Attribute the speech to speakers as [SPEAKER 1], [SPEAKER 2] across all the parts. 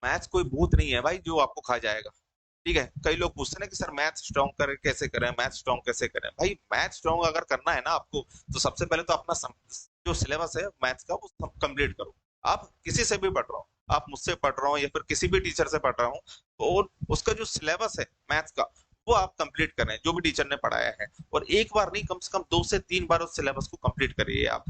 [SPEAKER 1] Maths कोई भूत नहीं है भाई जो आपको खा जाएगा। ठीक है, कई लोग पूछते हैं ना कि सर मैथ स्ट्रॉन्ग करें कैसे करें, मैथ स्ट्रॉन्ग कैसे करें। भाई मैथ स्ट्रॉन्ग अगर करना है ना आपको, तो सबसे पहले तो अपना जो सिलेबस है मैथ्स का वो कंप्लीट करो। आप किसी से भी पढ़ रहा हो, आप मुझसे पढ़ रहा हो या फिर किसी भी टीचर से पढ़ रहा हूँ, तो उसका जो सिलेबस है मैथ्स का वो आप कंप्लीट करें जो भी टीचर ने पढ़ाया है। और एक बार नहीं, कम से कम 2 से 3 बार उस सिलेबस को कंप्लीट करिए आप।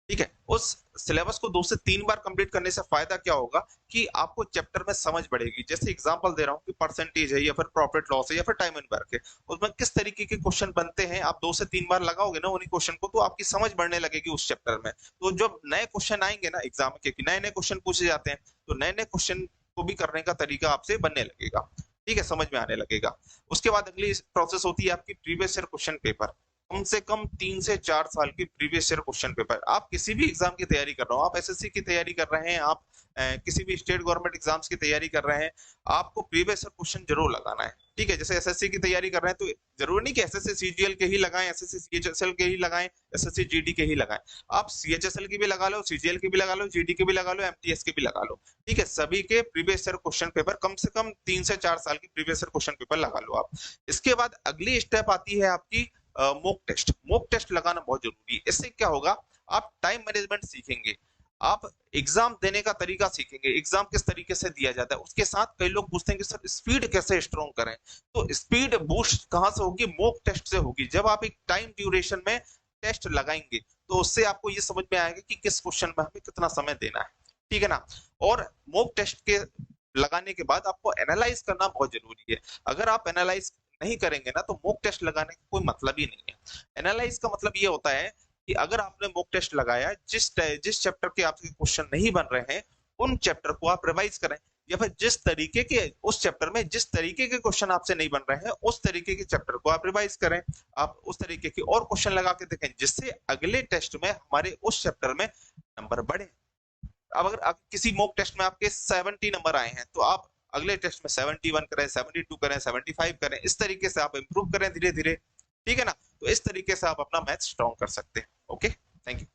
[SPEAKER 1] ठीक है, उस सिलेबस को 2 से 3 बार कंप्लीट करने से फायदा क्या होगा कि आपको चैप्टर में समझ बढ़ेगी। जैसे एग्जांपल दे रहा हूँ कि परसेंटेज है या फिर प्रॉफिट लॉस है या फिर टाइम एंड वर्क है, उसमें किस तरीके के क्वेश्चन बनते हैं, आप 2 से 3 बार लगाओगे ना उन्हीं क्वेश्चन को, तो आपकी समझ बढ़ने लगेगी उस चैप्टर में। तो जब नए क्वेश्चन आएंगे ना एग्जाम के, नए नए क्वेश्चन पूछे जाते हैं, तो नए नए क्वेश्चन को भी करने का तरीका आपसे बनने लगेगा। ठीक है, समझ में आने लगेगा। उसके बाद अगली प्रोसेस होती है आपकी प्रीवियस ईयर क्वेश्चन पेपर। कम से कम 3 से 4 साल की प्रीवियस ईयर क्वेश्चन पेपर, आप किसी भी एग्जाम की तैयारी कर रहे हो, आप एसएससी की तैयारी कर रहे हैं, आप किसी भी स्टेट गवर्नमेंट एग्जाम्स की तैयारी कर रहे हैं, आपको प्रीवियस ईयर क्वेश्चन जरूर लगाना है। ठीक है, जैसे एसएससी की तैयारी कर रहे हैं तो जरूरी नहीं कि एसएससी सीजीएल के ही लगाएं, एसएससी सीएचएसएल के ही लगाएं, एसएससी जीडी के ही लगाएं। आप सीएचएसएल की भी लगा लो, सीजीएल की भी लगा लो, जीडी की भी लगा लो, एमटीएस की भी लगा लो। ठीक है, सभी के प्रीवियस ईयर क्वेश्चन पेपर कम से कम 3 से 4 साल की प्रीवियस ईयर क्वेश्चन पेपर लगा लो आप। इसके बाद अगली स्टेप आती है आपकी मॉक टेस्ट। मॉक टेस्ट लगाना बहुत जरूरी है। इससे क्या होगा, आप टाइम मैनेजमेंट सीखेंगे, आप एग्जाम देने का तरीका सीखेंगे, एग्जाम किस तरीके से दिया जाता है। उसके साथ कई लोग पूछते हैं कि सर स्पीड कैसे स्ट्रॉन्ग करें, तो स्पीड बूस्ट कहां से होगी, मॉक टेस्ट से होगी। जब आप एक टाइम ड्यूरेशन में टेस्ट लगाएंगे तो उससे आपको ये समझ में आएगा कि किस क्वेश्चन में हमें कितना समय देना है। ठीक है ना। और मॉक टेस्ट के लगाने के बाद आपको एनालाइज करना बहुत जरूरी है। अगर आप एनालाइज नहीं करेंगे ना, तो मॉक टेस्ट लगाने का कोई मतलब ही नहीं है। एनालाइज का मतलब ये होता है कि अगर आपने मॉक टेस्ट लगाया, जिस जिस चैप्टर के आपके क्वेश्चन नहीं बन रहे हैं उन चैप्टर को आप रिवाइज करें, या फिर जिस तरीके के उस चैप्टर में जिस तरीके के क्वेश्चन आपसे नहीं बन रहे हैं उस तरीके के चैप्टर को आप रिवाइज करें। आप उस तरीके के और क्वेश्चन लगा के देखें जिससे अगले टेस्ट में हमारे उस चैप्टर में नंबर बढ़े। अब अगर आप किसी मॉक टेस्ट में आपके 70 नंबर आए हैं, तो आप अगले टेस्ट में 71 करें, 72 करें, 75 करें, इस तरीके से आप इंप्रूव करें धीरे धीरे। ठीक है ना। तो इस तरीके से आप अपना मैथ स्ट्रॉन्ग कर सकते हैं। Okay, thank you.